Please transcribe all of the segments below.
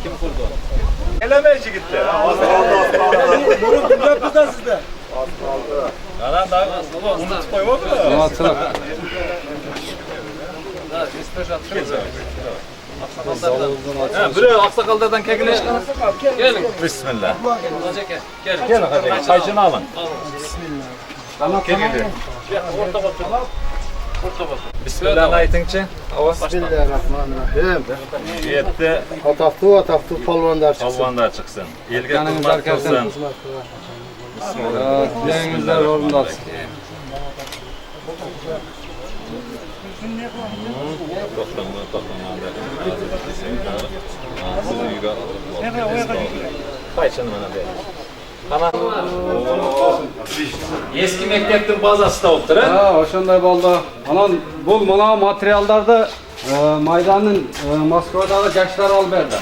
Kim kurdu? Elemeci gitti. Bunu yaptı da sizde. Anam da unut koymadı mı? Hatırla. Da, biz atıyoruz. Aksakallardan. Buraya aksakallardan kekile çıkan. Gelin. Bismillah. Gelin. Gelin hadi. Kaycını alın. Bismillah. Tamam kekili. Orta batır. Orta batır. Bismillah aytınca. Bismillahirrahmanirrahim. Yetti. Ataftu palvanlar çıksın. Palvanlar çıksın. Elge Canınız kılmak arkadaşlar. kılsın. Dileğinizler orunda olsun. Kayçını bana verin. Ana. Eski mekteptin bazası da oldu. Ha, oşanday boldu. Anan bul mana materiallarda maydanın Moskvadagi yoshlar olib berdi.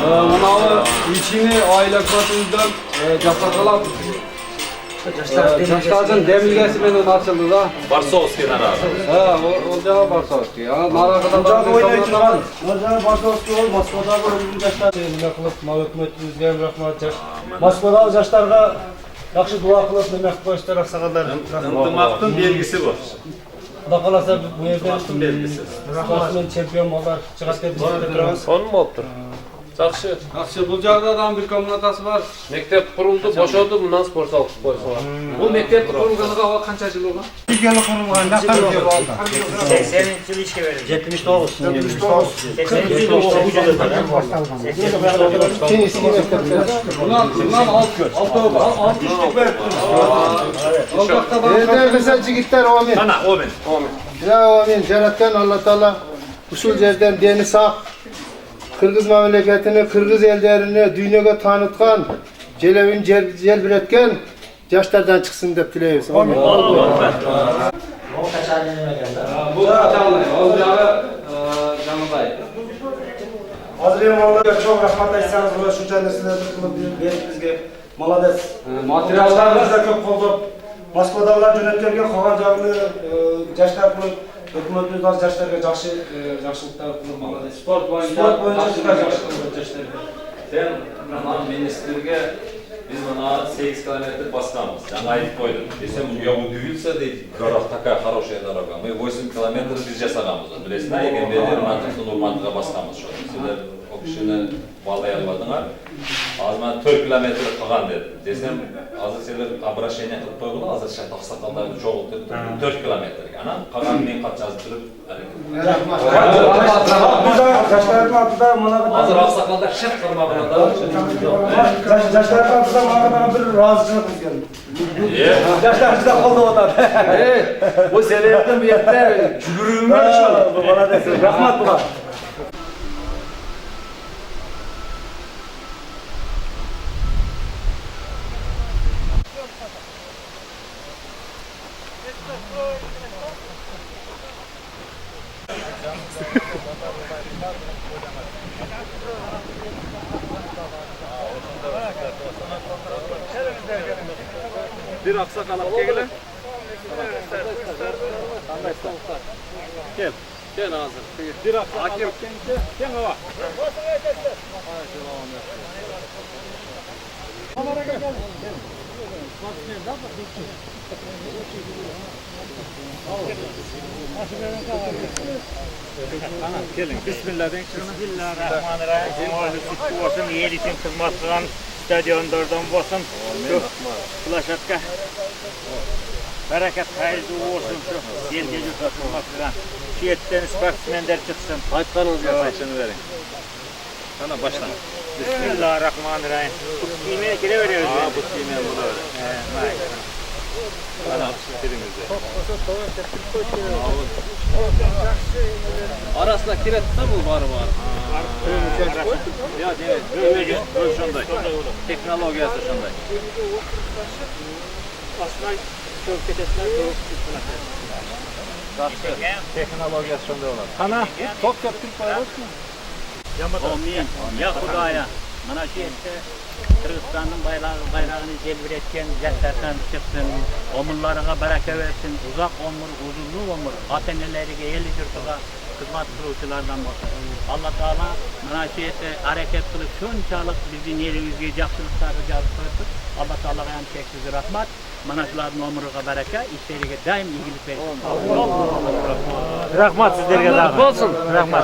Manavi içini oila ko'timizdan jasoqalab yoshlardan demilgasi bilan ochildi da. Varsovskiy narada. Ha, o javob Varsovskiy. Naraqada Oynayıcılar. Nazar Bartos'ta ol, Moskva'da bölümün yaşlar. Nime kılıp, mal hükümetimizge hem rahmat. Moskva'da yaşlarga yaxşı dua kılıp, nime koyuşlar aksakallar. Intımaqtın belgisi bu. Xudo kalasa bu yerde Intımaqtın belgisi. sportsmen çempion bollar çıkart ketip turamiz. Son mu oldu? Yaxshi. Yaxshi, bu joyda bir kommunatasi bor. Mektep kuruldu, boşaldı, bundan spor salgı koysalar. Bu mektep kurulganiga qancha yil bo'lgan? 80 yıl işe verildi. 79. 80 yıl bu cüzdanlar. Bundan alt göç. Alt düştük be. Yerler mesela çigitler amin. Ana, omen. Ya amin. Ceratkan Allah Teala usul yerden deni sağ. Kırgız memleketini, Kırgız ellerini dünyaya tanıtkan, celevin celbiretken yaşlardan çıksın dep dileyiz. Amin. O kaç hallerine geldi? Bu canlı. O canlı. Hazır mallarga çok rahmat aytsanız, bu şuncha narsalarni qilib berib bizga молодец. Materiallarimiz da ko'p qoldi. Moskvadagilar jo'natganga qolgan joyini yoshlar qilib, hukumatimiz o'z yoshlarga yaxshiliklar qilib молодец. Sport bo'yicha Sport yaxshi qilib yoshlarga. Sen Rahman ministerge biz bana 8 kilometre baskamız. Yani ayıp koyduk. Desem ya bu düğülse de Garak takar, хорошая дорога. Мы 8 kilometre biz жасағамыз. Білесің, egen belер mantıklı Nurmantıға басқамыз. Сендер o kişini bağlay almadыңар. Azman 4 kilometre қалған dedi. Desem, azı сендер обращение қылып қойғыла, азыр шайт ақсақалдарды жоғылтып 4 kilometre. Анан қалған мен хат жазып тұрып, Yoshlarning altida mana азыр ақсақалдар шық қылмағына да. yoshlarning altida mana bir rozichilik qilgan. Yoshlar juda qo'llayotadi. Bu senetden bu yerda yuguruvim Bu молодец. Rahmat bular. bir aksakal alıp gelin. Gel. Gel hazır. Bir aksakal alıp gelince gel hava. Gelin. Bismillah deyin. Bismillahirrahmanirrahim. Sütü olsun, yer için hizmet kılan stadionlardan olsun. Şu Kılaşat'ka bereket hayırlı olsun. Şu yer gece hizmet kılan. Şiyetten sportsmenler çıksın. Aytkanınızga saçını verin. Sana başla. Bismillahirrahmanirrahim. Bu kime kire veriyoruz? Bu kime bunu öyle. Bana birinizde. Arasında kiret de bu var. Ya değil. Böyle şunday. Teknolojisi şunday. Aslan çok ketesler çok Teknolojisi şunday olan. Ana top yaptık koyuyoruz mu? Amin. Ya Hudaya. Mana şu işte Kırgızistan'ın bayrağını celbretken zetlerden çıksın. Omurlarına bereket versin. Uzak omur, uzunlu omur. Ateneleri eli yurtuga hizmet kıluvchilardan olsun. Allah Teala mana shu yerda hareket qilib shunchalik bizning yerimizga yaxshiliklarni jazb qildi. Allah Teala'ga ham cheksiz rahmat. Mana shularning umriga baraka, ishlariga daim iyilik bersin. Rahmat sizlarga da. Bo'lsin. Rahmat.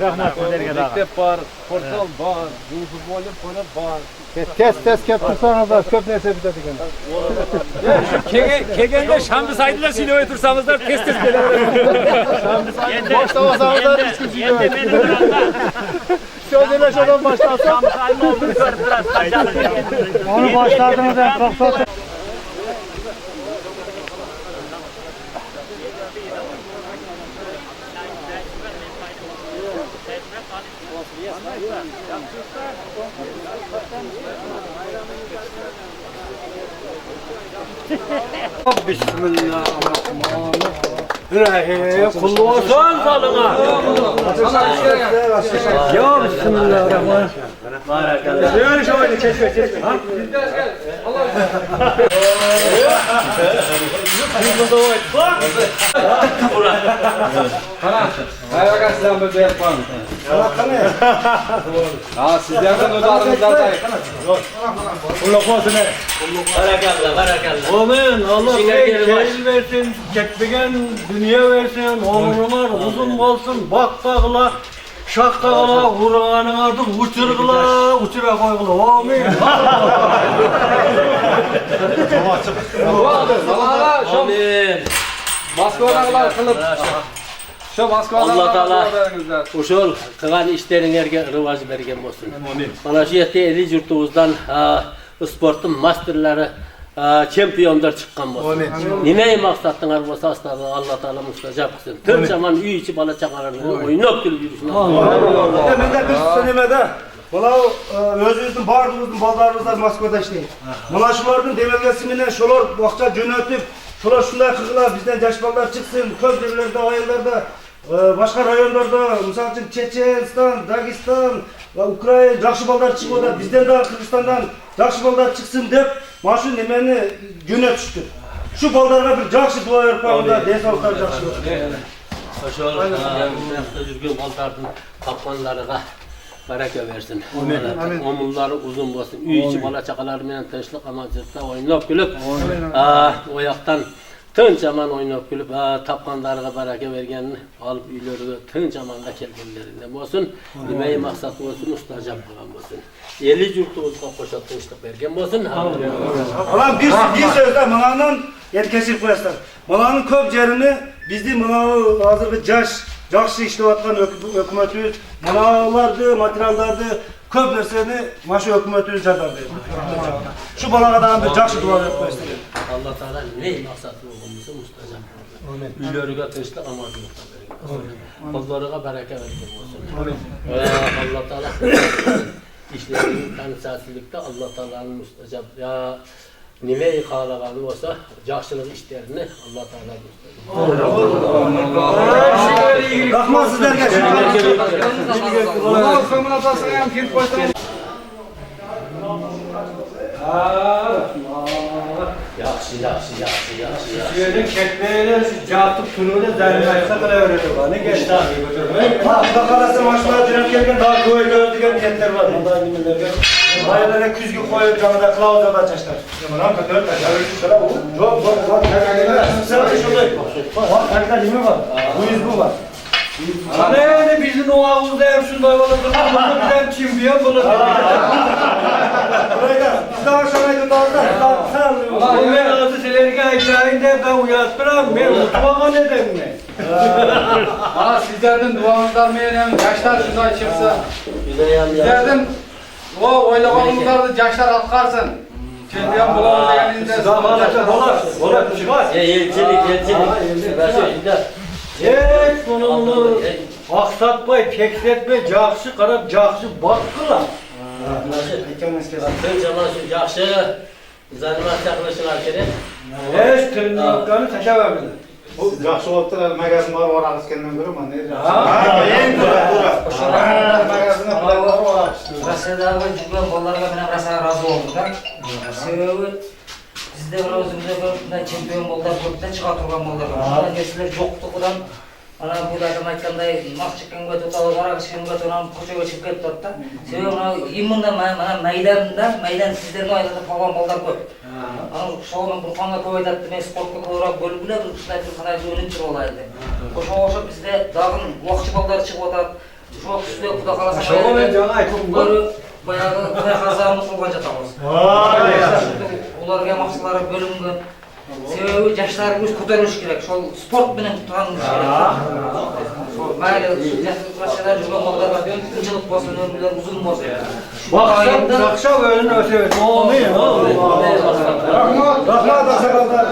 Rahmat sizlarga da. Mektep var, portal var, futbol var. Tez kep tursanızlar köp nerse bitadi ekan. Kelgende Şam'da saydılar siloya tursamızlar tez gelelim. Başlamasanızlar hiç kimse yok. Endi meni birazdan Sözleşmeden başlasın. Şam'ın olduğunu ko'rib turasiz. Onu başladınız en ruhsat. Bismillahirrahmanirrahim. Kullu olsun salına. Ya Bismillahirrahmanirrahim. Barakallah. Şöyle şöyle çeşme. Ayağa sizden böyle yapalım. Ha sizlerden öde aranızdan da. Barakallah. Amin. Allah keyif versin, çekmegen dünya versin, omurlar uzun olsun, bak dağla, şak dağla, vurağanın artık uçurgula, uçura koygula. Amin. Amin. Moskvadagilar qilib. Shu Moskvadagilar Allah Taala uşul qilgan ishlaringizga rivoj bergan bo'lsin. Mana shu yerda eli yurtimizdan sportning masterlari chempionlar chiqqan bo'lsin. Nima maqsadinglar bo'lsa astag'firullah Allah Taala mustajab qilsin. Tüm zaman uy ichi bola chaqalarni o'ynab kulib yurishini. Mende bir söylemede. Bula özümüzün bardığımızın baldarımızlar Moskvada işleyin. Buna şulardan demelgesiminden şolar vakça yönetip şolar şunday kırgılar bizden yaş ballar çıksın. Köz yerlerde, ayırlarda, başka rayonlarda, misal için Çeçenistan, Dagestan, Ukrayna, yakşı ballar çıkıyor da bizden de Kırgızistan'dan yakşı ballar çıksın deyip maşun nemeni yönetiştir. Şu ballarına bir yakşı dua yapmamda densallıklar yakşı olur. Oşol yurgan baldarning tapqanlariga baraka versin. Omurlari uzun bo'lsin. Uy ichi bola chaqalar bilan tinchlik amaliyotda o'ynab kulib, oyoqdan tinch aman o'ynab kulib, tapqanlariga baraka berganini olib uylariga tinch amanda kelganlarida bo'lsin. Nima maqsad bo'lsin, mustajab bo'lgan bo'lsin. Eli yurtimizga qo'shib tinchlik bergan bo'lsin. Ulan bir sözde Mına'nın yetkesir koyaslar. Mına'nın köp yerini bizde Mına hazır bir jakşı işlewatkan hökümetimiz Mına'lardı, materiallardı köp nerseni maşu hökümetimiz jardam berdi. Şu balaga da bir jakşı dua berip koyaslar. Allah Taala ne maqsad bo'lgan bo'lsa mustajab bo'lsin. Uylariga tinchlik amaliyotda bergan bo'lsin. Qizlariga baraka bergan bo'lsin. Allah Taala işlerinin tanısızlıkta Allah Teala'nın mustajab ya nimeyi qalağanı olsa yaxşılıq işlerini Allah Teala mustajab. Rahman sizlerge. Bundan komünatasiga ham kelib qo'ysin. Yaxşı. Yerin ketmeyle catıp turunu dermaysa kılaverirdi bana. Ne geçti abi götürmeyin. Bakarası maçlara dönüp gelirken daha kuvvetli ödügen niyetler var. Bundan bilmelerge. Bayırlara küzgü koyup canıda kılavuzda da açmışlar. Yaman hakikaten öyle. Şöyle bu. Çok. Sen de şurada. Bak hakikaten yemi var. Bu yüz bu var. Hani bizim o ağızda hep şunday olurdu. Bunu bilen çimpiyon bunu. Burayı da biz daha aşağıya dağıldı. Sen alıyorsun. Bu ben ağzı selerine hikayinde ben uyattıram. Ben mutfağa ne demle. Ha sizlerden duanızlar menem yaşlar şunday çıksa. Sizlerden o oylag'aningizlarni yoshlar atqarsin. Chempion bo'lamiz deganingizda Bolar çıkmaz. Elçilik. Hiç bunu aksatmay, keksetmay, jakşı qarab, jakşı bakqılar. Tinch aman shu yaxshi zanimat qilishlar kerak. Hiç tırnaklarını taşavamıyor. Bu yaxşı olubda magazin var oraq iskenden biri mana. En doğru. Magazin var oraq. Rossiyadagi juda bolalarga men ham rosa rozi bo'ldim-da. Sebebi bizda bir o'zimizda bunday chempion bolalar ko'pda chiqa turgan bolalar bor. Bunday narsalar yo'qligidan mana bu dakam aytganday masjidga to'tali qarashga to'ram ko'chaga chiqib ketdi-da. Sebebi mana imunda mana maydon sizlarga aytadi qolgan bolalar ko'p. Ana sho'g'im Qur'onga ko'p aytadi, men sportga ko'proq bo'lib bilan shunday bir qanday o'yinchi bo'laydi. O'sha bizda dag'in vaqtchi bolalar chiqib o'tadi. Shu vaqtda xudo xolasa Sho'g'im jo'na aytib boyagi qazamni qilgancha topamiz. Ularga maqsadlari bo'lingan. Sebebi yoshlarimiz ko'tarilishi kerak. Shu sport bilan tanilish kerak. Mayli, Rossiyada juda bolalar qiyinchilik bo'lsin, ömürler uzun bo'lsin. Yaxshi o'yinni o'tayapti. Amin. Rahmat asakallar.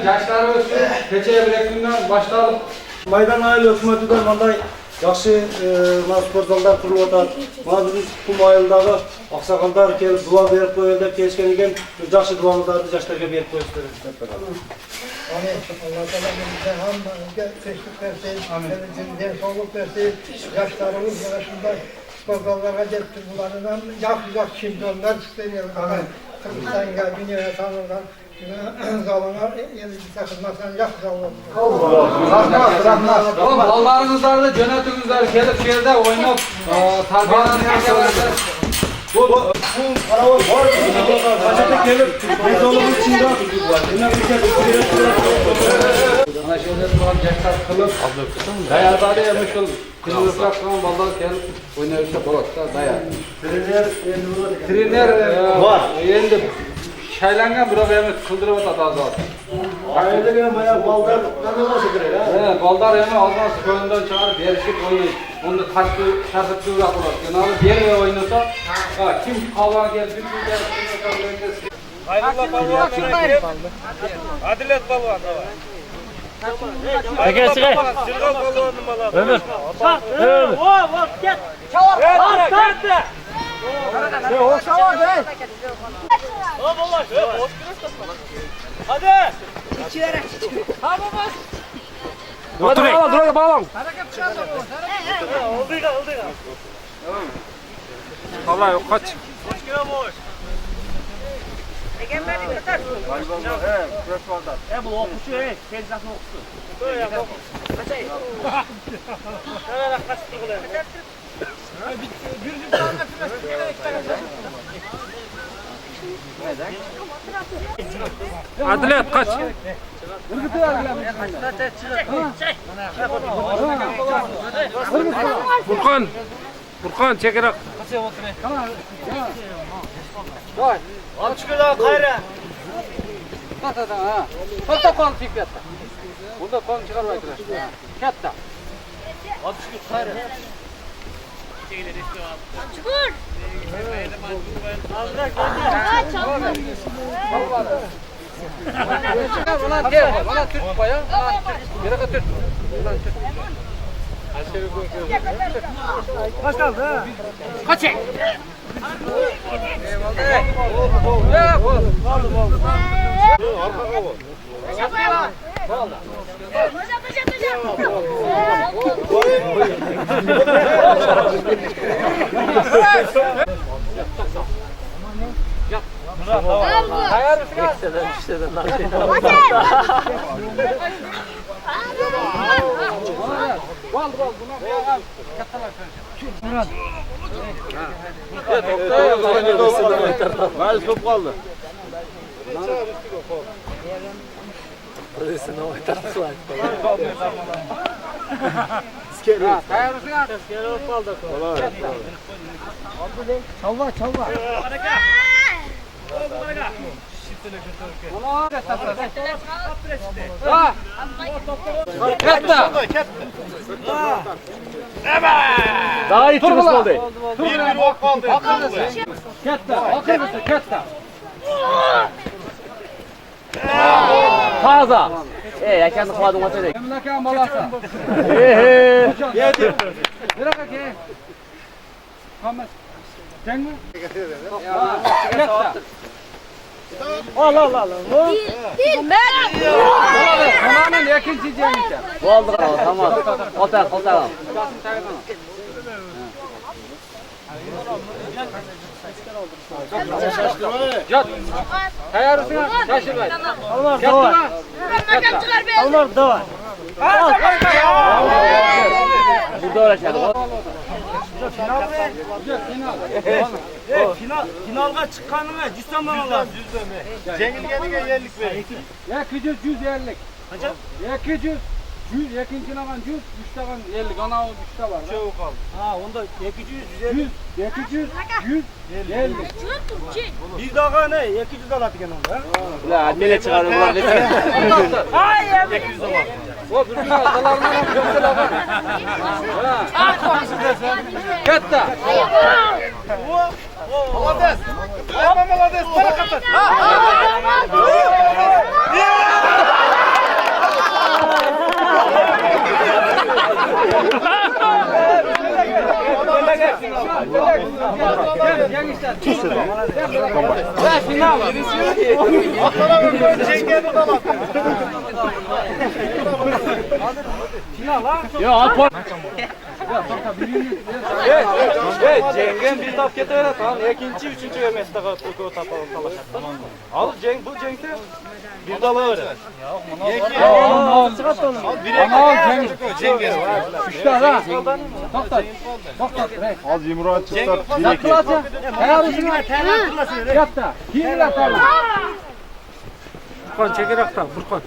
Yoshlar o'ssin, kecha bir kundan boshlab Maydan aile hükümetinden vallahi yaxşı spor zallar kurulup otar. Mana bizim bu ayıldagi aksakallar kelip dua berip koyuyor dep kelishken ekan, yaxşı duamızlarni yoshlarga berip koyuyorlar. Amin. Allah Teala bize hamdolsun, teşvik versin, kendimizden sağlık versin. Yaşlarımız arasında sporculara getdi bulardan yaxşı şampiyonlar isteniyorlar. Kırgızistan'a, dünyaya tanınan zamanlar elbette hizmetten yaxşı olur. Rahmat. Ballarınızlar da yönetimizler gelip şehirde oynayıp tarbiyelerini Bu paravol var. Kaçata gelip biz onun içinde ana şehirde turan yaşlar kılıp dayarda yemişil kızılıklar turan ballar gelip oynayışta bolatsa dayar. Trener var. Endi şaylangan biroq emas kıldırıp atadi azat. Ayda gene bayağı ballar tanıması gerek ha. Evet, ballar emas azat ko'ndan chiqarib berishib o'ynaydi. Unda tartibli bo'lar. Ya'ni beri o'ynasa, kim qolgan kelib Hayırlı balvan. Adilet balvan. Peki sigay. Çırgal balvanım bala. Ömür. Ömür. Gel. Çavar. Hadi. Hadi. İçiverek. Dur bağlam. Oldu. Allah yok kaç. Hoş geldin boş. Egemenlik kadar. Bu okuşu tezgahını okusun. Böyle yap. Kaçayım. Nereye kaç turgular? Adilet kaç. Burkan çekerek. Al çıkıyor kayra. Katta kon çıktı. Bunda kon çıkarmaydı. Katta. Al çıkıyor kayra. Çukur. Bana gel, bana Türk bayağı, bana Türk. Kaç kaldı ha? Kaç çek. Vay top kaldı. Daha iyi çıkmış oldu. Bir ok kaldı. Katta. Taza. Yakanı kıladım o çocuk. Memlekan balası. Yedim. Nereye ki? Kamet. Cengi. Katta. Al. Ben. Tamamen ikinci cengiz. Oldu tamam. Otar. Yat. Tayarısına şaşırmayın. Almar da var. Makan çıkar be. Almar da var. Burada uğraşalım. Finalga çıkanına cüzdandan Allah. Cengilgeni'ne yerlik ver. 200 150. Hocam? 200 100 ikinci nagan 100 üçte kan 50 ana o üçte var. Çok kaldı. Ha onda 200 100 200 100 50. Bir daha ne? 200 alat gene onda. La mele çıkarırlar dedi. Hayır. 200 alat. O bir gün atalarına göster bak. Katta. Malades. Ayma malades. Para kapat. Cengen bir tap getirene tamam. İkinci, üçüncü yemesi de bu tapa talaşır. Al Cenk bu Cenk'te bir dalı öyle. Al çıkart onu. Cengen. Üçte ha. Toktat. Az yumruğa çıkar. Saklasın. Tayarısına katta. Kim atarlar? Furkan çekerek tak Furkan.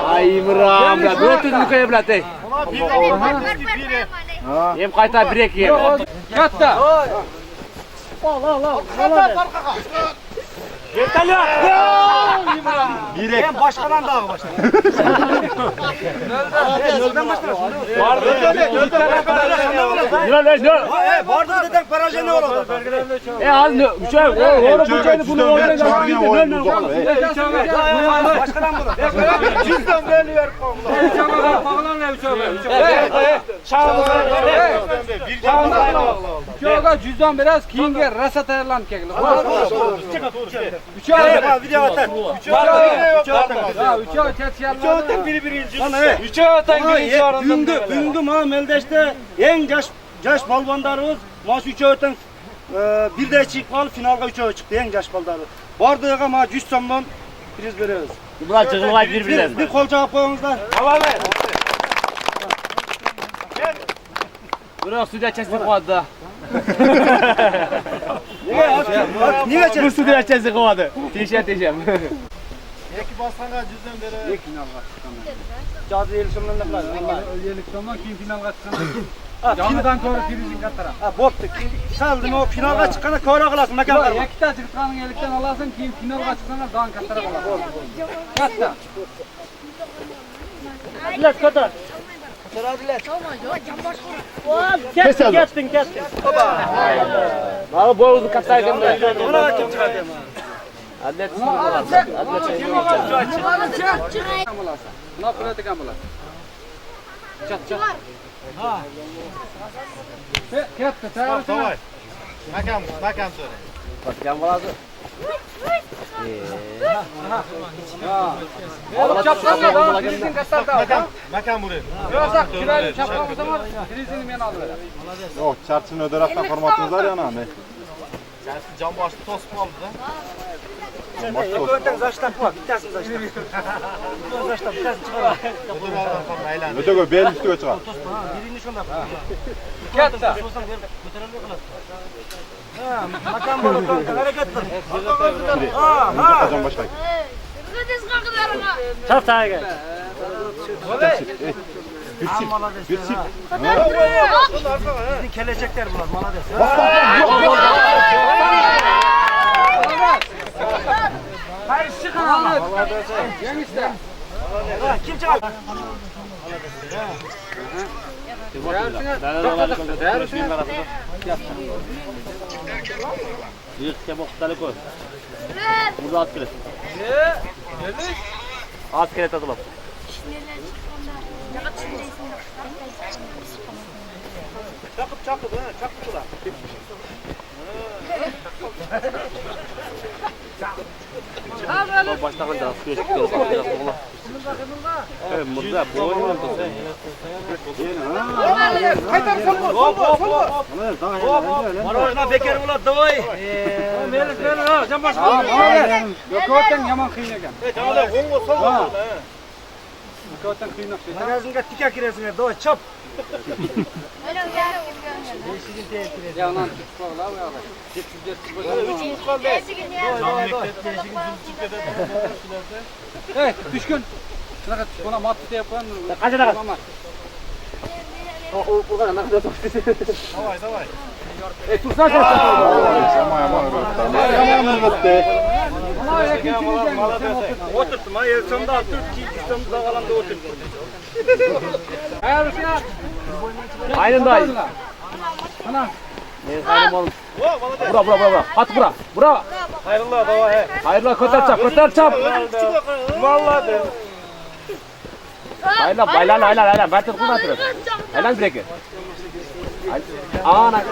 Ay İmran ya. Böyle tüzünü koyabilir tek. Yem kayta birek yem. Katta. Yeter ya. Ben başkadan daha başla. Nölden başla. Vardı. Vardı deden paraje ne olur? Az ne? Şey, oğlum bu şeyini bunu oraya Başkadan bunu. Cüzdan veriyor komda. Çoğuga cüzdan biraz kiyinge rasa tayarlanıp kekli. Video atar. Üçü çetşerler. Biri birinci. Üçe atan birinci arasında. Büngü ma Meldeş'te en yaş balbandarımız maç üçe atan bir de çıkmalı finalga üçe çıktı en yaş balbandarı. Vardığıga ma 100 somdan priz veriyoruz. Bunlar çığırlar birbirine. Bir kol cevap koyunuzlar. Tamam. Buraya suda çesin kovadı. Niye çek? Bu suda çesin kovadı. Teşekkür. Eki basana cüzdan bere. Cazı elişimden ne kadar? Ölyelik sonra kim final kaçsana? Canlıdan sonra prizin katara. Ha boptu. Saldın o finalga çıkana kora kılasın mekan var. Yakita çıktıkanın elikten alasın kim final kaçsana dan katara kalasın. Katta. Bilet kadar. Kestin. Bana boyuzu katayken de. Ona kim çıkartıyor? Adlet Buna pratik ambulas. Çat. Ha. Katta tayarısına. Makam söyle. Bakacağım bazı. Alıp çaplarla daha prizin kasar da. Makam buraya. Yoksa kiraylı çaplamı zaman prizini ben alıverem. Yok çarçının öderafta formatınız var ya ne? Can başlı tost mu aldı da? Öten zaçtan puan. Bir tanesini zaçtan. Zaçtan bir tanesini çıkar. Öte gö bel üstüne çıkar. Birini şundan. Katta. Makan bolu kanka hareketli. Can başlayın. Kız kalkılarına. Çaf sağa gel. Bir çift. Bizi kelecekler bunlar malades. Hayır çıkın ama. Gençler. Kim çıkar? Yık kemokları koy. Burada at kilit. At kilit atalım. Çakıp ha, çakıp da. Başlagan da süreç gelip bakacak oğlum. Burada bu oyun Marojna bekar bo'ladi, davay. Meni ha, jambash qil. Yo'qotdan yomon qiyin ekan. Jamalar o'ngga solga. Yo'qotdan qiyinroq. Magazинga tika kirasizlar, davay, chop. Ya lan tutqoqlar bu yoqda. Hey, düşkün. Shunaqa buna mat deb qo'ygan. Qanchaga? Davay. Tursan O'tirdim, Ersan'da Türk kiyikistonda qalamda o'tirdim. Aynen dayı. Ana. Hayırlı olsun. Bura. At bura. Hayırlı, davay. Hayırlı kotar çap. Vallahi. Hayırlı. Bertir kuna atırız. Hayırlı bireki. Ana ke.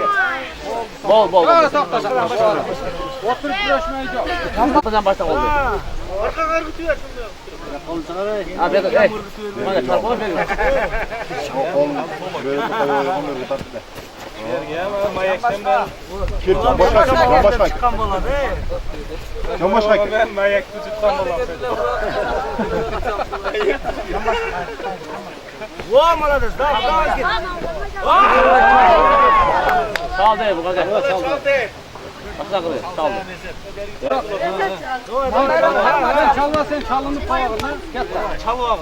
Bol. Oturup görüşmeyiz yok. Kapıdan başta oldu. Arka qargıtıyor şimdi. Ha bek. Mana çarpma bek. Mayakdan ben. Kirtan boşak. Çıkan болады. Kim boşak? Ben mayakta çıkan болады. Во, молодец, давай. Sağ ol dayı bu kadar. Sağ ol. Sağ ol. Çalma sen çalınıp payağına. Gel. Çalı ağlı.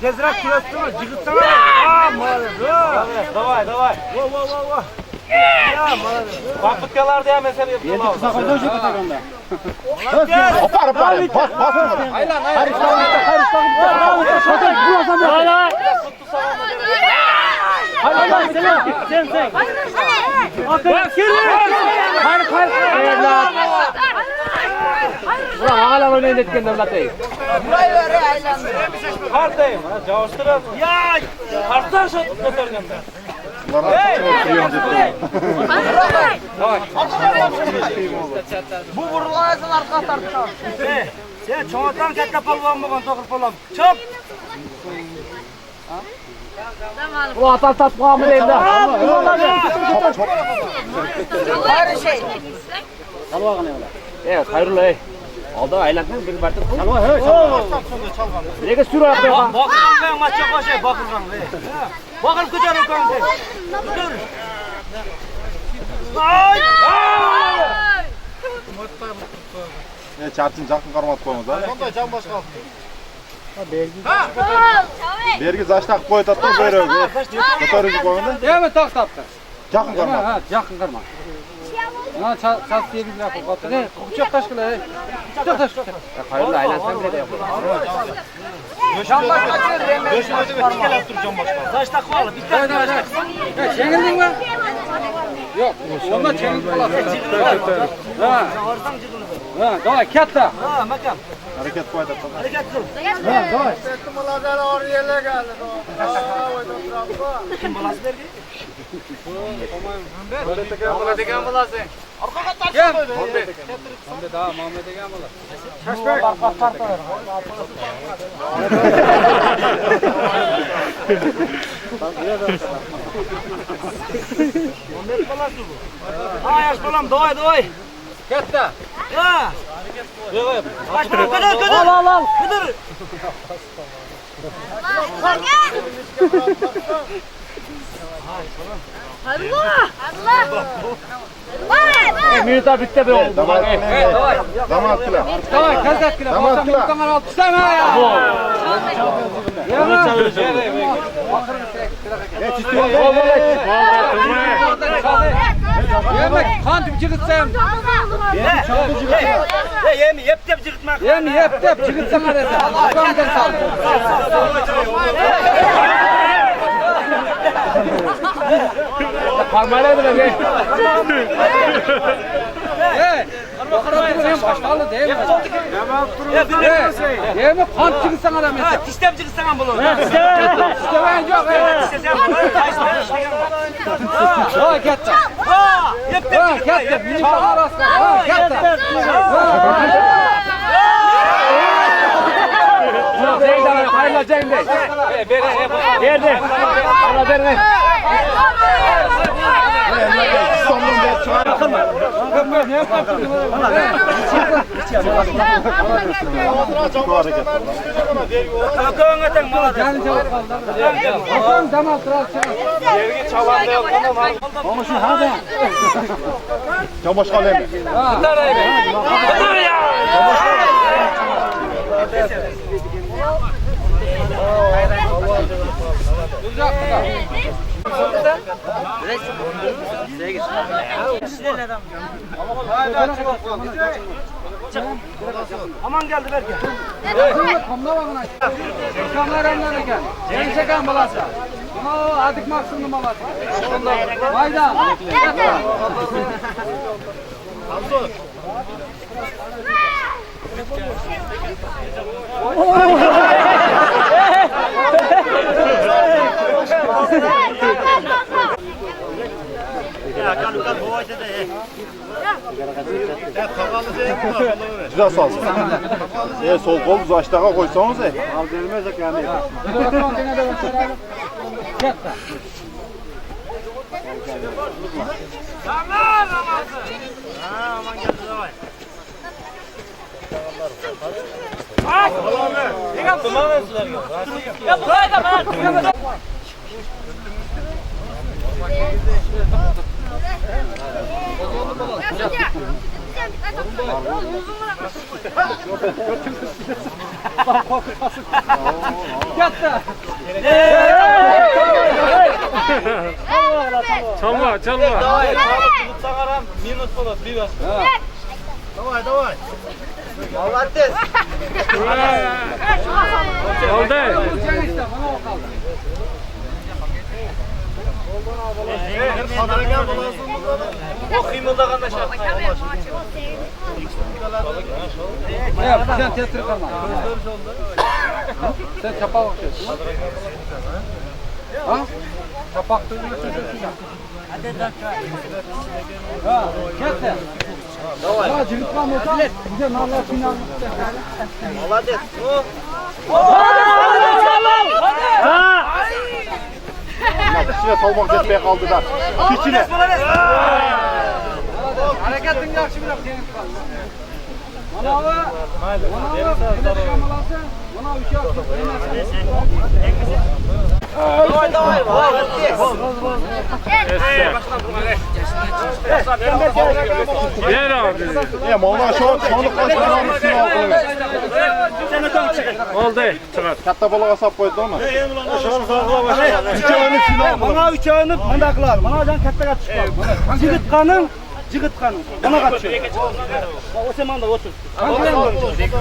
Tezrak kilosu cıgıtsana. Молодец. Давай. Во. Ya молодец. Bakıtkalar diye mesele yapıyorlar. Kısa koyduğun şey kataganda. Apar. Bas. Aylan. Sen. Ulan hala oynayın etken devletteyiz. Kartayım. Cavuşturan. Ya! Kartlar şut götürgen ben. Bu vurulayasın arka taraftan. Sen çoğundan katta palvan mı tokur palvan. Çop! Ulan atal tatma mı değil de. Evet hayırlı ey. Aldı aylanken bir bertir koy. Bireke sür ayakta ya. Bakırgan ben maça koşay bakırgan be. Bakır kucar ukan be. Kucar. Ay! Çarçın jakın qarmat qo'yamiz ha. Sonda can boş kaldı. Bergi zaştaq qo'yib tatda berib. Ko'tarib qo'yanda. Deme tak taptı. Jakın qarmat. Ha, yakın karma. Ha, çat 8 lira koydu. Ne? Kucak taş kıla. Kucak taş. Hayırlı aylansan bile de yapıyor. Can boş kaldı. Döşüne de tikele attıracağım başka. Taş takmalı. Bir tane. Ya çengildin mi? Yok. Onda çengil falan. Ha. Ha, davay katta. Ha, makam. Harakat qo'yib tatda. Hareket kıl. Ha, davay. Kim balası verdi? Gel. Muhammed daha Muhammed'e gel bala. Muhammed balası bu. Ha, yaş balam, davay. Katta. Ha. Kaç balam, kıdır. Al. Kıdır. Minutlar bitti be oldu. Davay. Zaman qila. Davay kazak kila. Tamam, Tamam kila. muhtemel alt isteme ya. Yemek kandım çıkıtsam. Yemi yep tep cırtmak. Yemi yep tep çıkıtsana desen. Akamdan sal. Parmayla da be. Hem başlalı değil mi? Yemi kan çıkıtsana da mesela. Tistem cırtsan bunu. İstemeyen yok. Ha gitti. Ha, yep tep. Ha gitti. Minik arası. Ha gitti. Hocam Bey. Verdi. Allah verme. Aman geldi belki. Kameramlara gel. Yeni çeken balası. Ama adık maksimum balası. Hayda. Güzel salsın. Sol kol aşağı koysanız al vermez yani. Tamam Ramazan. Ha aman geldi davay. Ne yaptın lan sizler? Ya buraya da ben. Çalma, çalma. Давай, tutsaram minus olur, bir bas. Давай, давай. Молодец. Oldu. Kadırgan bulasın. O kıymıldaganda şart. Sen tetri kalma. Sen çapa bakıyorsun. Ha? Çapak tutuyorsun. Ha, kete. Давай. Ha, cıvıtma motor. Bize narlar final. Молодец. İçine salmak etmeye kaldı da. İçine. Hareketin yaxşı bir senin. Manavı. Manavı. Mana uşaq. Давай, давай. Ver abi. Molla şu sonluk başkanı üstüne aldı. Oldu. Çıkar. Katta balık asap koydu ama. Bana uçağını mandaklar. Bana can katta kaçışlar. Cıgıtkanın bana kaçıyor. O sen manda otur.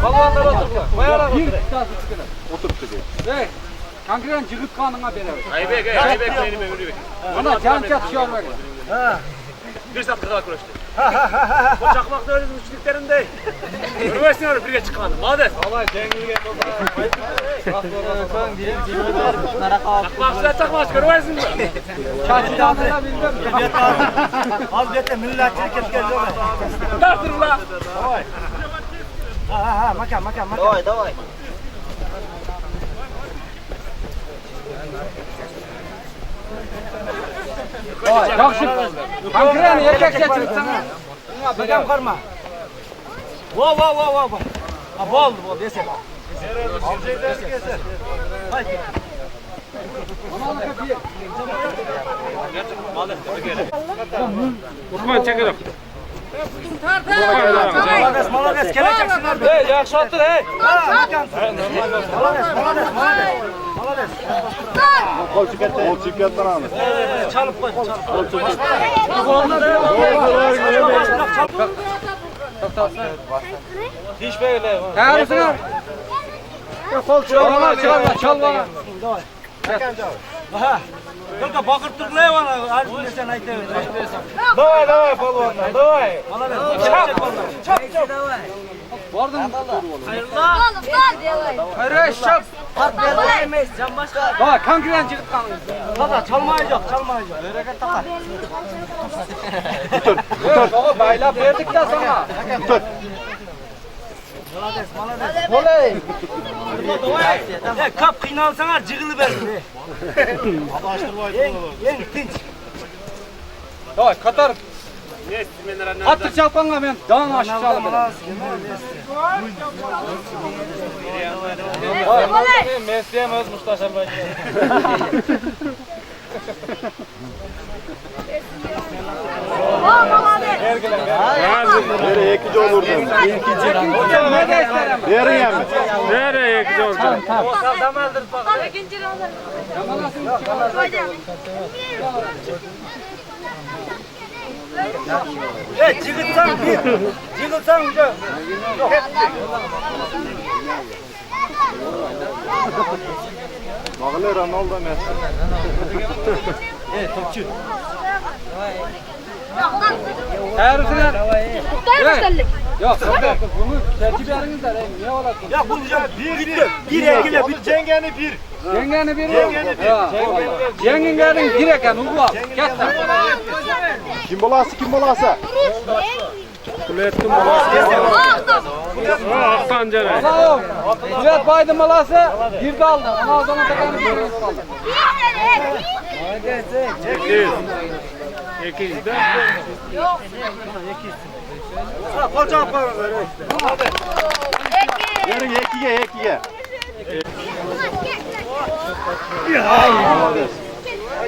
Balvanlar oturdu. Bayağı otur. Oturup çıkıyor. Hey. Kankren cıgıt kanına beraber. Aybek, benim. Bana can çatışıyor böyle. Ha. Bir saat kadar koştu. O çakmakta öyle üçlüklerinde. Görüyorsun öyle birge çıkanı. Hadi. Vallahi dengeli Çakmak çakmak görüyorsun mu? Çaçı adına bilmem. Az bete milletçilik etken yok. Tartır la. Davay. Ha, makan. Davay. Yaxşı. Kankren erkek seçildi sana. Bakam karma. Va. Ha bol desek. Haydi. Osman çekelim. Молодец, kelekeksin abi. Hey, yaxşı attın hey. Молодец. Kol çikletten aldı. Çalıp koy. Hiç böyle. Kayarısın. Kol Çalma. Aha. Только bakırtırlaya bana. Halbuki sen ayte. Давай, polvonlar. Давай. Çap. Vardın mı? Oğlum daha delay. Hayır, şap. Patlayamayız. Can başka. Bak, kankren cıgıt kanı. Baba çalmayacak. Bereket takar. Baba bayla verdik de sana. Tut. Oley. Kap kıynalsana cıgılı versin. Tinç. Давай, Katar. Atı çapanla ben dağın aşağı çaldım. Mesleğim öz Mustafa Şerbay. Nereye ekici olurdun? Ne de isterim? Nereye mi? Nereye ekici olacağım? Cıgıtsan bir. Cıgıtsan uca. Bağlı Ronaldo Messi. Eğrisine. Muhtarlık. Yok, bunu tercih de niye olasın? Ya bu bir ekile bir cengeni bir. Yengeni bir yok. Yengenin bir eken uğla. Ketler. Kim bolası kim bolası? Kulettin bolası. Aktan Cere. Sağ ol. Kulet Baydın malası bir de aldı. Ona o zaman tekanı bir aldı. 200 de. Ha koca para ver işte. Yarın ekiye.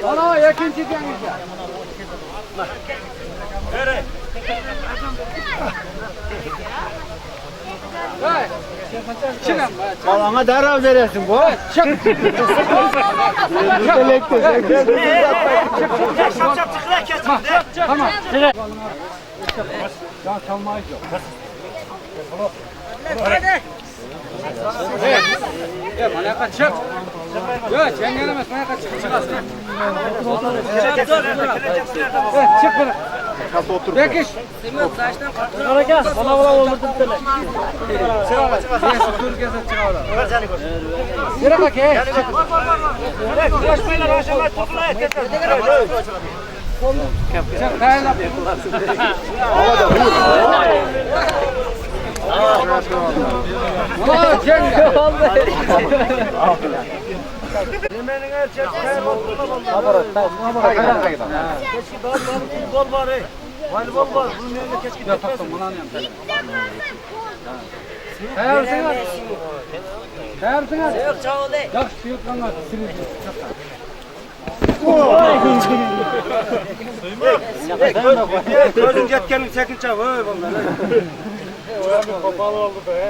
Ana yakın çizen işte. Hey. Çıkın. Bana darav veresin bu. Çık. Tamam. Ya çalmayız yok. Hadi. Bana kaç çık. Yok sen gelemez bana kaç çıkarsın. Çık bana. Kas otur. Bekiş. Bana olurdu bir tane. Yere bak ya. Çık kayla. Havada vur. Aa cenge. Gol var ey. Voleybol var. Bunun yanında keşke Yaparsın bunu anlayayım sen. Kayarsın at. Kayarsın at. Yok çağ olay. Yok yok kanka. Gözün yetkenin çekin çav.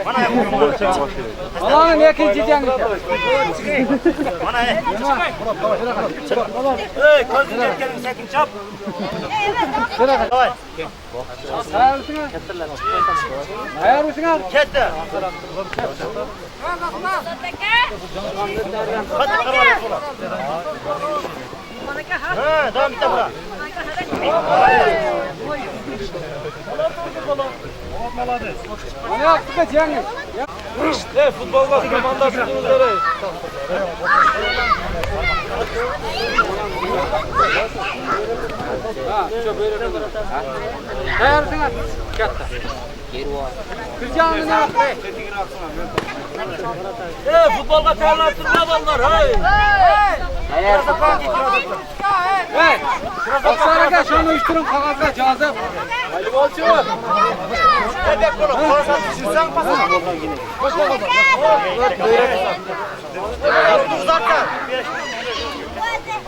Bana yapıyorum. Allah'ın yakın çiçeğin işte. Bana he. Hey, gözün yetkenin çekin çav. Kayarsın at. Kayarsın at. Kette. Hadi kamerayı sola. Ha, devam et bura. Ne yaptık ki Cengiz? İşte futbolda komandasınız üzere. Ha, şu böyle kadar. Kayarsın at. Katta. Kırcağını ne yaptı? Futbolda terlattırma bunlar. Hey. Hey! Baksana gel şunu uyuşturun kağıtla cazip. Hadi bolçu. Bebek bunu korsan düşürsen pasın. Uzaktan.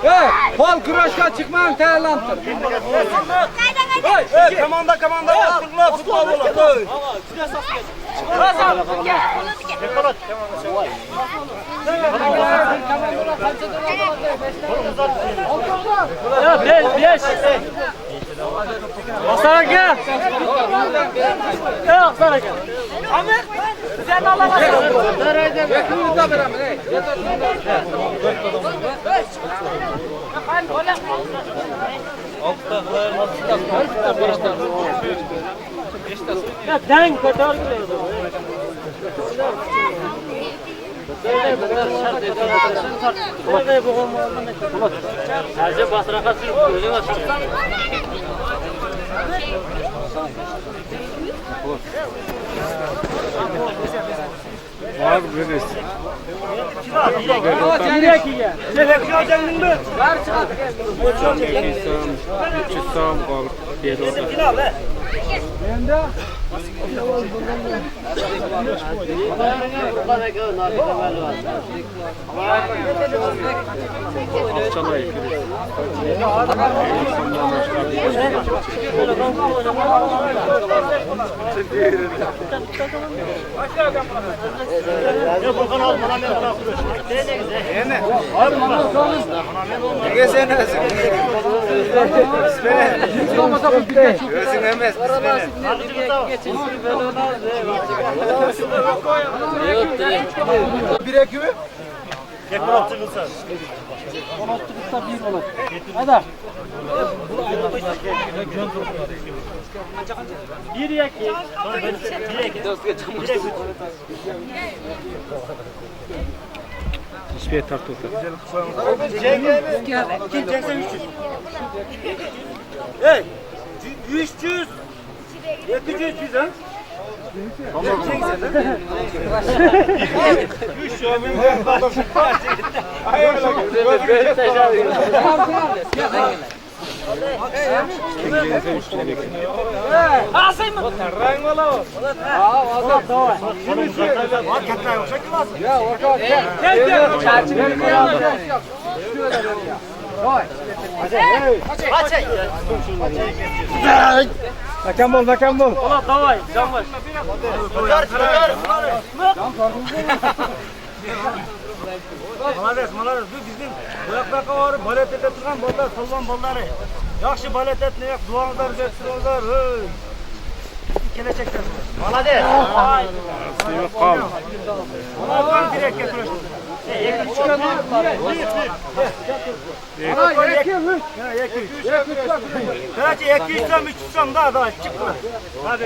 Hey! Kol kıraşka çıkmayın terlantır. Hey, kamanda oturma futbol ola. Ya beş. Basara gel. Yok sana gel. Ahmet sen alamazsın. Bekliyoruz da beraber. Hey! Ya denk kadar gidiyor. Orada bu olmalı ne? Sadece basraka sürüp gözün açık. Var veririz. Bir ekimi? Hiçbir yer tartı otur. Kim çeksen 300. Hey! 300. 200 100 ha? Makam bol. Давай, давай. Молодец. Bu bizim bu yoqqa borib balet etib turgan bolalar, solvan bolalari. Yaxshi balet etni, duoңizlar bersinizlar. Kelajekda. Молодец. Qal. Ulardan direktga kurashdi. Kaç 200 so'm 300 so'm da çıkma. Hadi.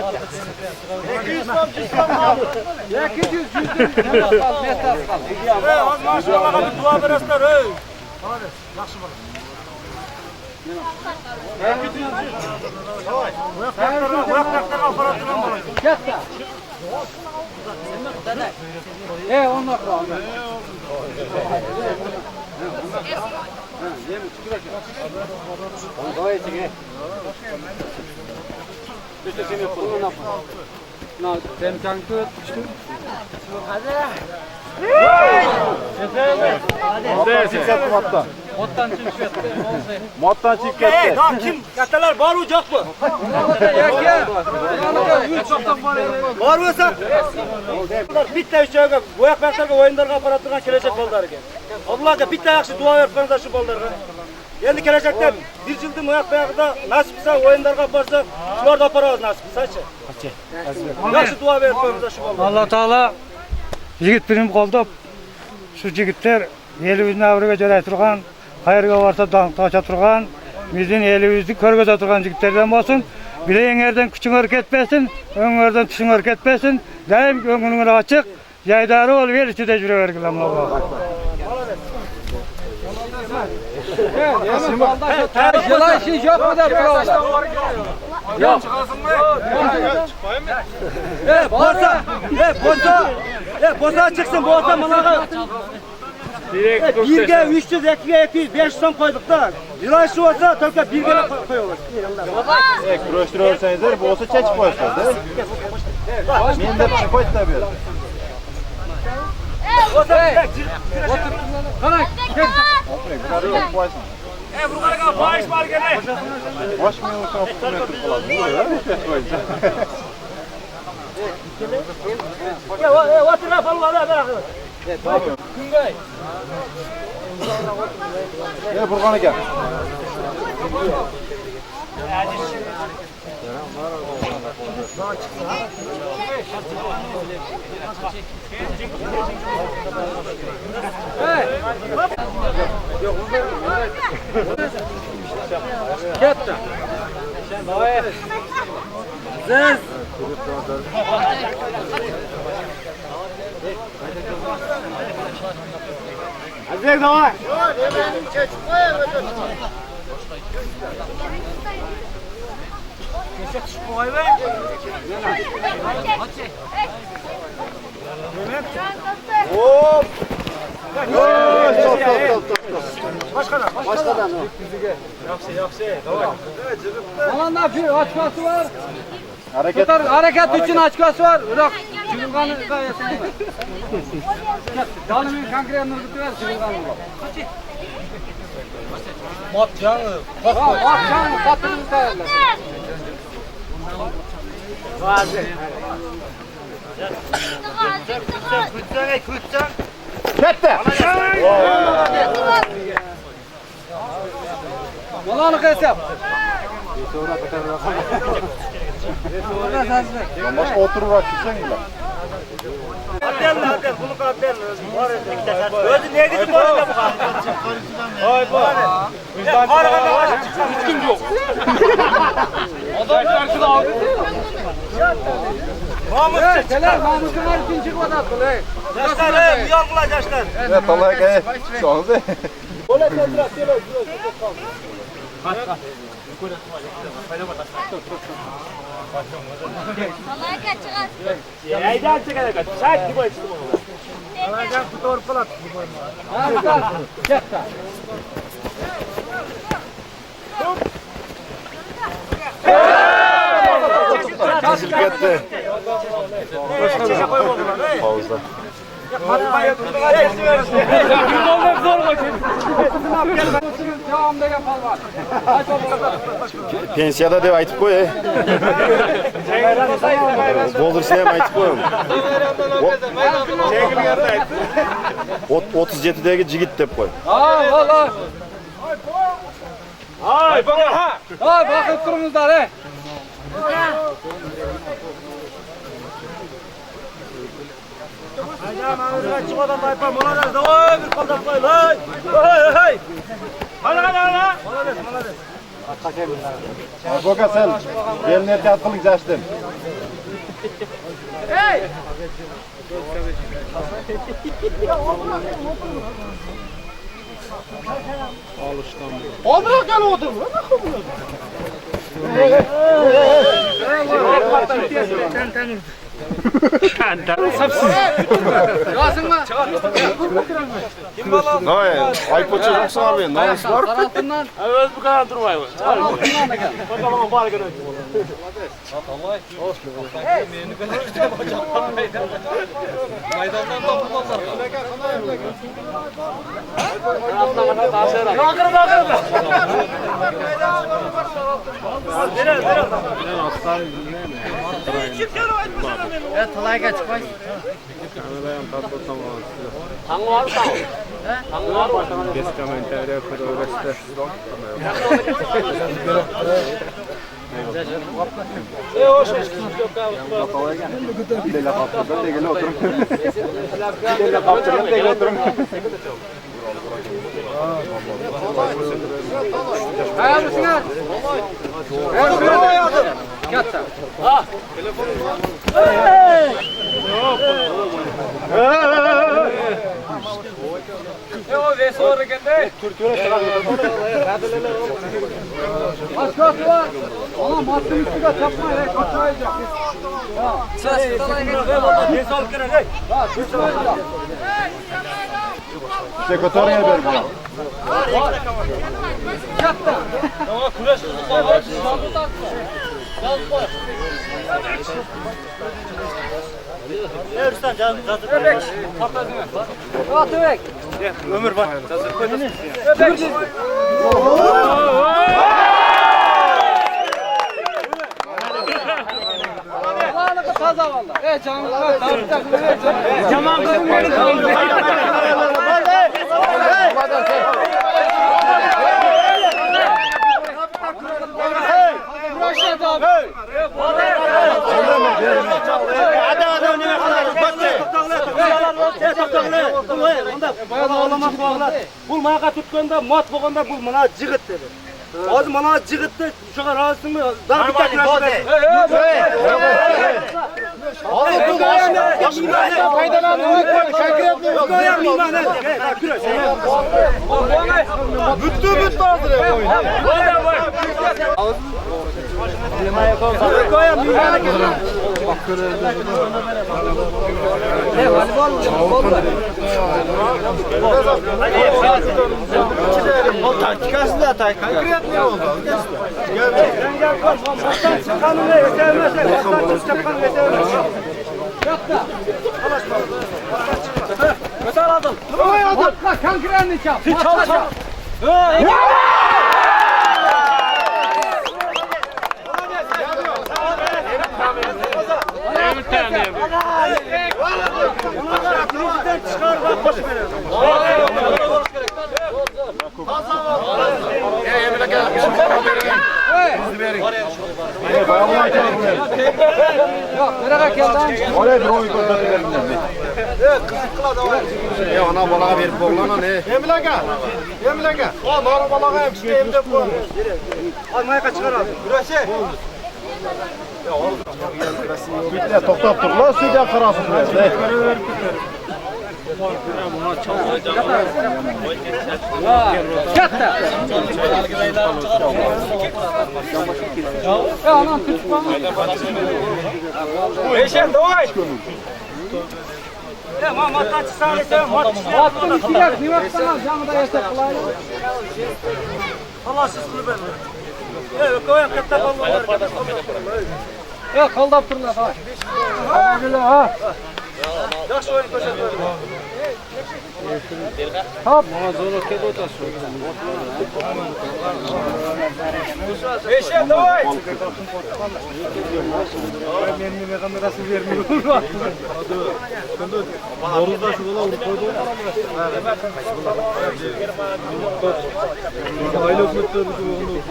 200 so'm 300 so'm. Az maşallah bir dua berasizlar. Hadi, yaxshi bo'l. Bu yoqlarga aparatdan bo'ladi. Katta. Onlar qol. Moddan chiqib ketdi. Kim kattalar bor u yo'qmi? Bor bo'lsa bitta uchovga bo'yoq maqsadga o'yinlarga aparat turgan kelajak bolalariga. Allohga bitta yaxshi duo bersanizlar shu bolalarga. Endi kelajakda bir yilda bo'yoq bo'yog'ida nasib qilsa o'yinlarga borsa, shularni aparamiz nasib qilsa-chi. Yaxshi duo berib qo'yinglar shu bolalarga. Alloh taolo yigit bilim qoldib, shu yigitlar elimizni avriga jo'ray turgan, qayerga borsa tocha turgan, bizning elimizni ko'rg'aza turgan yigitlardan bo'lsin. Bileğinlerden küçüğün ketmesin, önlerden tüşün ketmesin. Daim gönlünün açık, yaydarı ol ver içi de jüre vergilam Allah. Yılan şey yok mu da burada? Yok. Boza çıksın, boza managa. Birge 300, 2'ye 200, 500 so'm koyduk da. Yılan şu olsa, tölke birge koyuyorlar. Kurashtirsanızlar, bu olsa chechib qo'yasiz. Men deb chiqib qo'ydi tabii. Buraya fahiş var gene. Bosh men o'sha hukumat qiladi. Otur falan bırakın. Kungay. Gel Burg'on aka. Katta. Siz. Azek давай. Koy be. Hop. Başkadan. Aman ne yapıyor? Açması var. Hareket. Hareket için açması var. Bırak. Cıvılganı gayet iyi. Dalımın kankreyanını tutuver cıvılganı. Mat canı. Mat canı. Katını tutarlar. Kette. Malanı kes yap. Başka oturarak gitsen iyi lan. Özü ne gidip orada bu kadar? Ay bu. Bizden hiç kim yok. Adam karşıda aldı. Mahmut Seler Mahmut'un her için çıkmadı attı. Yaşlar bu yorgula yaşlar. Evet Allah'a emanet. Sonunda. Yaydan çıkacak. Saat gibi açtım onu. Kesilketti. Pauza. Pensiyada dev aytıp koy. Boldursa hem aytıp koyalım. 37'deki jigit dep koy. Aa valla. Ay bana ha. Ay bakıp durunuzlar he. Boka sen. Beline yatkılık açtın. Hey! Onu gel otur. Yazın mı? Hayır. Ayıp çocuksun abi. Namus var. Karantindan. Evet bu kadar durmayın. Bakalım var gene. Meydandan da bulmazlar. Bakır bakır. Evet, kolay gelsin. Hangi var mı? Hangi var mı? Hayal mısın ha? Yatta. Ha. O ve sonra geldi. Başkası var. Ona maddın üstüne çapma. Kaçmayacak. Ses kolay gelsin. Ha, tutmayacak. Sekreteriye ver bana. Yatta. Ama kulaş tutma. Ne Rüstem canım zaten. Öbek. Rahat öbek. Ömür var. Öbek. Allah'ını taza valla. Canım var. Tamam kızım beni kaldı. Raşit abi. Bulmağa tutganda mat bolganda bul mana jigit dedi. Hozir mana jigitni shuga rozisingmi? Dar bitta kurashib. Oraya bir oy koydu. Ya ana balağa verip oğlana ne? Emlaka. O nara balağa hemşire evde bu. Almaya kaçır abi. Burası. Bitle toktap dur lan suya karasın. Beşer davay. Ya mamattan çıksan ise Attın ihtiyar, ne vaktinden canıda yaşa kılayla. Allah sizini ben. Evet, koyun katta kalmalar. Ya kaldap durla bak. Alhamdulillah ha. Yaxşı oyun koşatlar. Hop. Beşer davay. Benim kamerası vermiyor. Orada şu bala vurup koydu. Aile hükümetleri bu oğlunu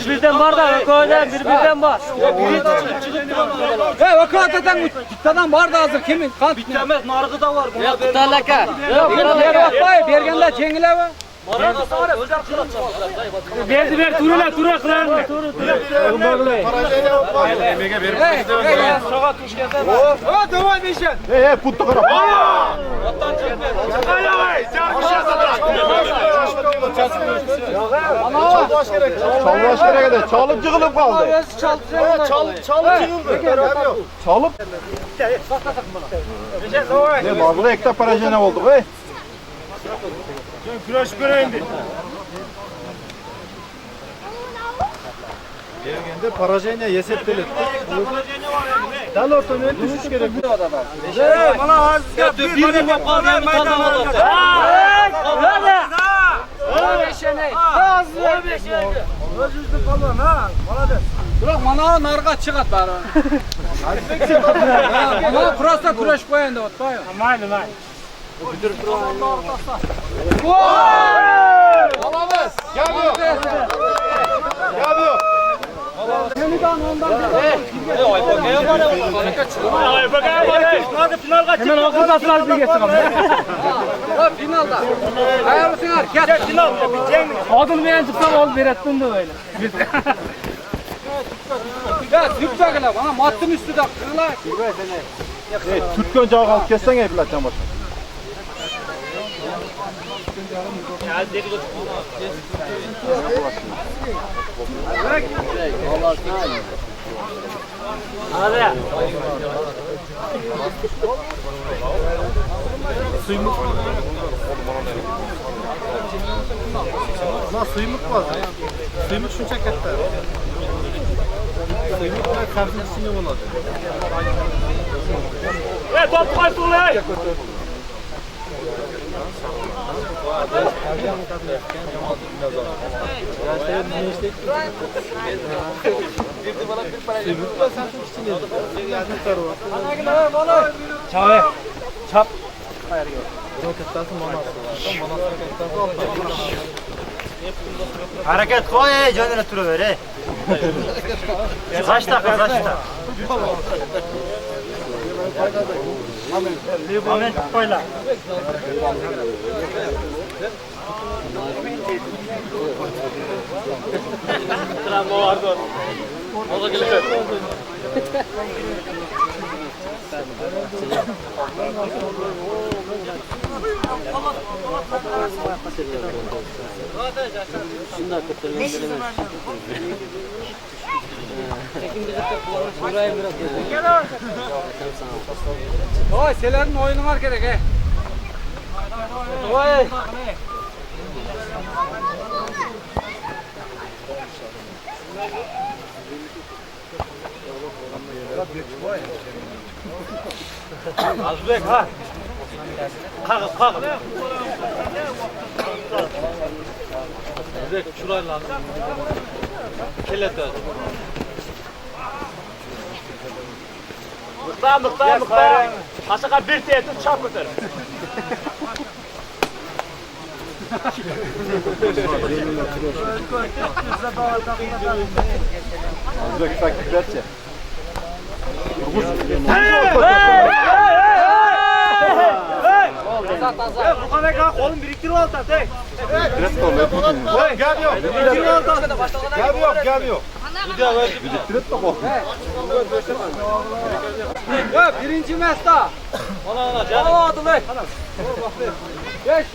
Bizden var da köyden birden var. Vakotadan var da hazır kimin? Kalk. Bitemez nargı da var. Yok talaka. Bergende cengile var. Ver turuna kırar. emeğe verip Davay beşer. puttu kara. Çalmış gerek de çalıp cıgılıp kaldı. Çalıp cıvıldı. Çalıp. Ne bazılı ekta parajene olduk he. Güreş göreyindi. Gelgende parajene yesetteli. Dal ortamaya düşüş gerek. Bana az bir yapar meydan. Özüzdü falan ha. Bana de. Bırak bana narga çıkart bari. Bana prosta kureş koyun da ot koyun. Maylı. Alamaz. Geliyor. Geliyor. Hemen okutasılar bir geçsin ama. Finalda. Ayarlısın hareket. Final. Adını beğen çıksam ol verettin de öyle. Ya Türkçe bana mattın üstü de kırıla. Türk önce kalk kessen evlatcan başına. Hadi. Lan suymuk var. Suymuk şunca katta. Suymuk ne karşısında olacak. Top kaç ulan? Çap. Hareket koy, canına turu ver. Kaç dakika, kaç dakika. Amen, koyla. Oy, selerin oyunu var gerek he. Oy. Azbek ha. Kalk, kalk. Azbek şurayı lan. Kelet öyle. Mıktar. Aşağı bir tehdit çap götür. Azbek takiplerce. Muhammed kolun biriktirip al da tek. Gel yok. Biriktirip al da. Gel yok. Biriktirip de bak. Ya birinci mesta. Ona canım. Hadi lan. Geç.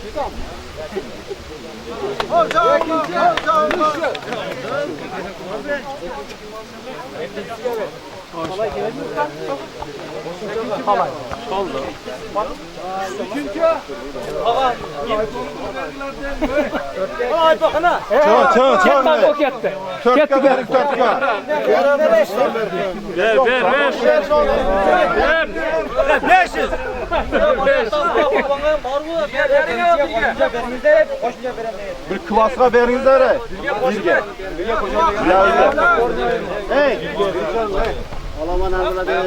Ay bakana. Bir kıvasına veriniz de. Birge. Hey. Alaman ağzına değil.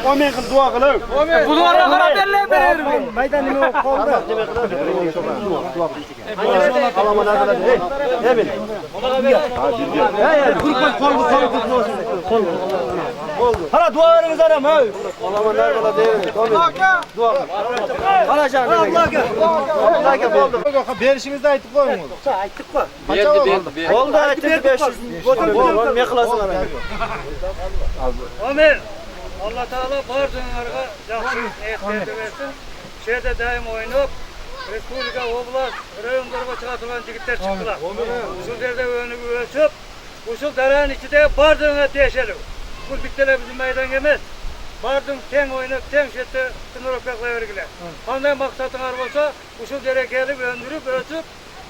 O men kız dua kılın. Bu duvara kadar derler benim. Maydanını kolda. Alaman ağzına değil. Ne bil. Kol. Hala dua veriniz adam ha. Alaman ağzına değil. Dua. Hala canım. Allah gel. Allah gel oldu. Berişinizde aytıp koyun. Aytıp mı? Verdi. Oldu aytıp 500. Götür ne kılasın ana. Amin. Allah Teala Bardınlarga yaxşı ehtiyat versin. Şeyde daim oynayıp Respublika, oblast, rayonlarga çıkartılan jigitler çıktılar. Usul yerde önünü ölçüp, usul daranın içinde Bardın'a teşelim. Bu bittele bizim meydan emas. Bardın ten oynayıp, ten şette sınırıpakla vergiler. Qanday maksatın var bolsa, usul yere gelip, öndürüp, ölçüp,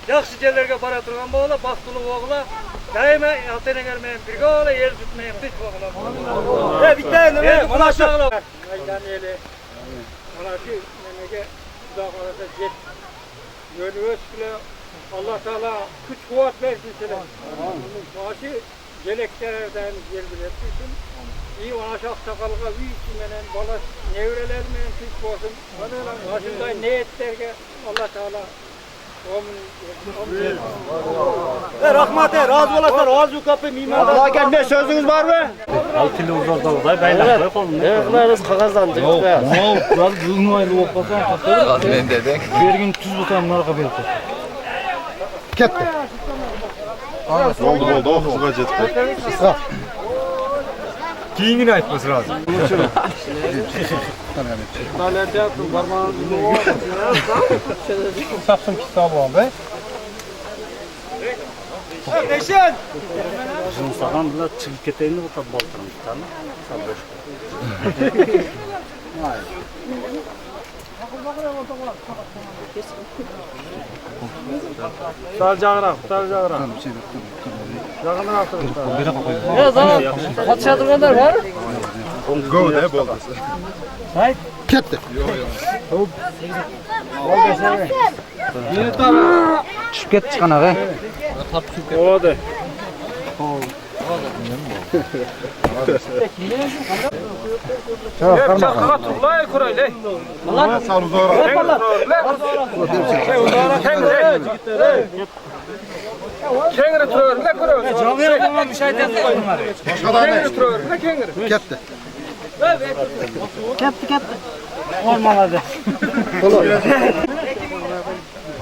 yaxşı yerlerge bara turgan boğla, baktulu boğla, daima altına gelmeyen birge oğla, yer tutmayan hiç boğla. Bitti mi? Bana şağla. Meydan eli. Bana ki memleke dağlarda jet. Yönüveç bile Allah Teala güç kuvvet versin size. Başı geleklerden yer biletsin. İyi ona şahsakalığa büyük menen bala nevrelermen hiç olsun. Başında ne etlerge Allah Teala Rahmat razı olasın. Razı kapı mimar. Allah gelme sözünüz var mı? Altıyla uzakta da beyler koy kolunu. Kılarız kagazlandık. Kural bugün aylı opasan. Ben dedin. Bir gün tuz butanlar kabul Ketdi. Oldu. O kızga jetdi. Keyingini aytması lazım. Sapsın kitabı var be. Neşen! Bizim sagan bilan chiqib ketaymi o'tab boltiramiz tani. Sabr. Sal jag'roq. Jag'ini Ya zaman kaçırdılar var. Go de bo'ldi. Ketdi. Tushib ketdi qanaqa? Oldu. Çakka turlay kuraylı. Bana sağ uzora. Kengri turur, ne kurur? Camiye bulmam müşahede bunlar. Başka da ne? Kengri turur, ne kengri? Ketdi. Olmamadı.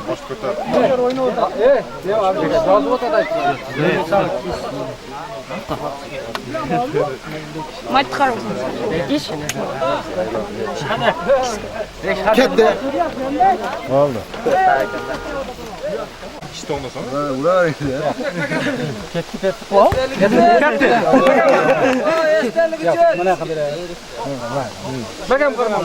Baş kötü. Ne abi? Razı ol da. Мать хорошая. Видишь? Ketdi. İşte ondan sonra. Bakam kurmam.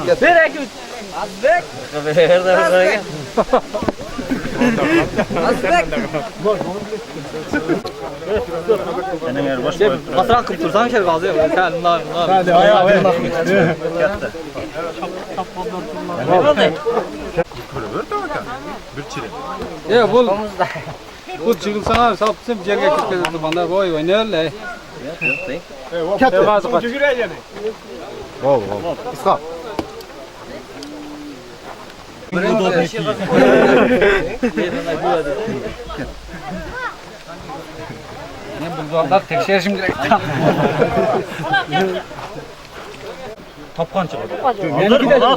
Masraf kıp dursan şer gazı yok. Hadi ayağı ver. Bir çile. Ya bu çıkılsana sapsın yerge kitlendi bana boy oynarlar. Ketdi. Bol. İsqa. Ben bulduğumda tekşerişim gerek. Tapkan çıktı.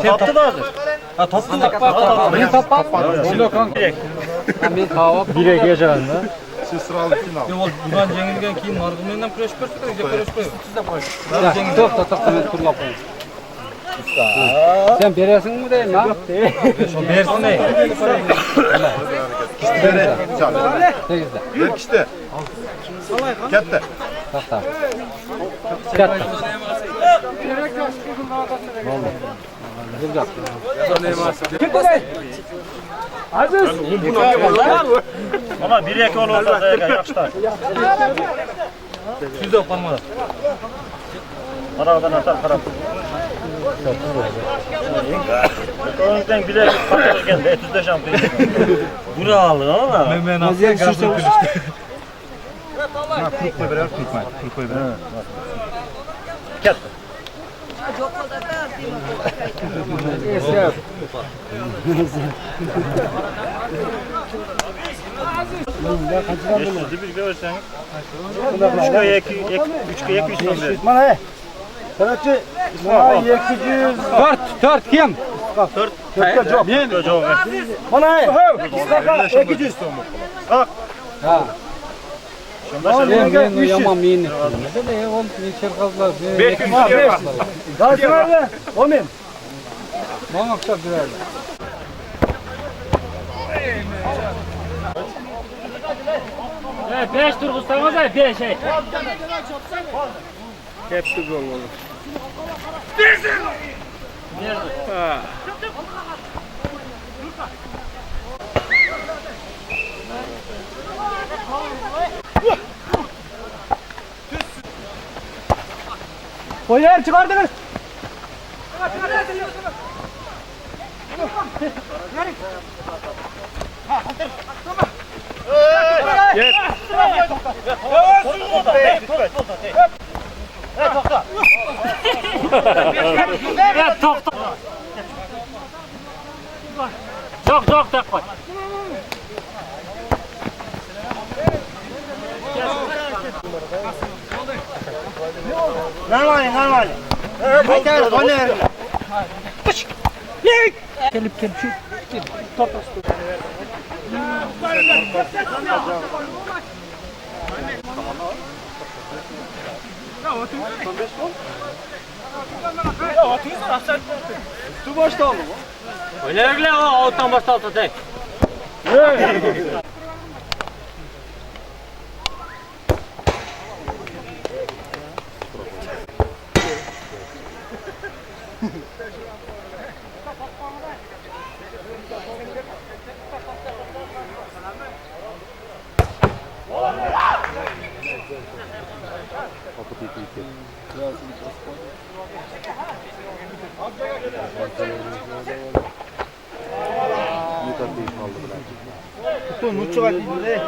Taptı da hazır. Ha taptı da. Ben tapam. Onda kan. Ben tavuk. Bire geçerinde. Siz sıralı final. Yol buradan jengilgen keyin margımından kuraş ko'rsak kerak, kuraş qo'y. Siz de qo'y. To'xta men turlab qo'yaman. Sen berasingmi deyman? Yo'q, Bersin ey. Bere. Çal. tegizda. Bir kişide. Ketdi. To'xta. Katta. Ama bir yakı olursa da yaxşılar. Siz de yapalım. Aradan atar qarab. Qo'ngdan bile qattiq keldi, etizda şampiyon. Bura aldı ama. Men azyak gazı kulishdi. Ha, quruq qo'y berar, quruq qo'y berar. Ketdi. Bir görsen. Üçge 200 so'm. Mana he. Sanatçı. Mana 200. Tort kim? Dörtte çok. Mana he. 200 so'm. Ha. Men yaman meni. Ne ol çerkazlar. 500 so'm. Gazı var mı? O men. Bana akşam verdi. Beş turg'izsangiz, 5 ey. Hepsi gol oldu. Nerede? Ha. Koyar çıkardınız. Çok tek koy. Nормально. Haydi, oynar. Gelip şu. Top. Tu başta mı? Öyle o alttan başta tek. Tutun uçuğa gidiyor.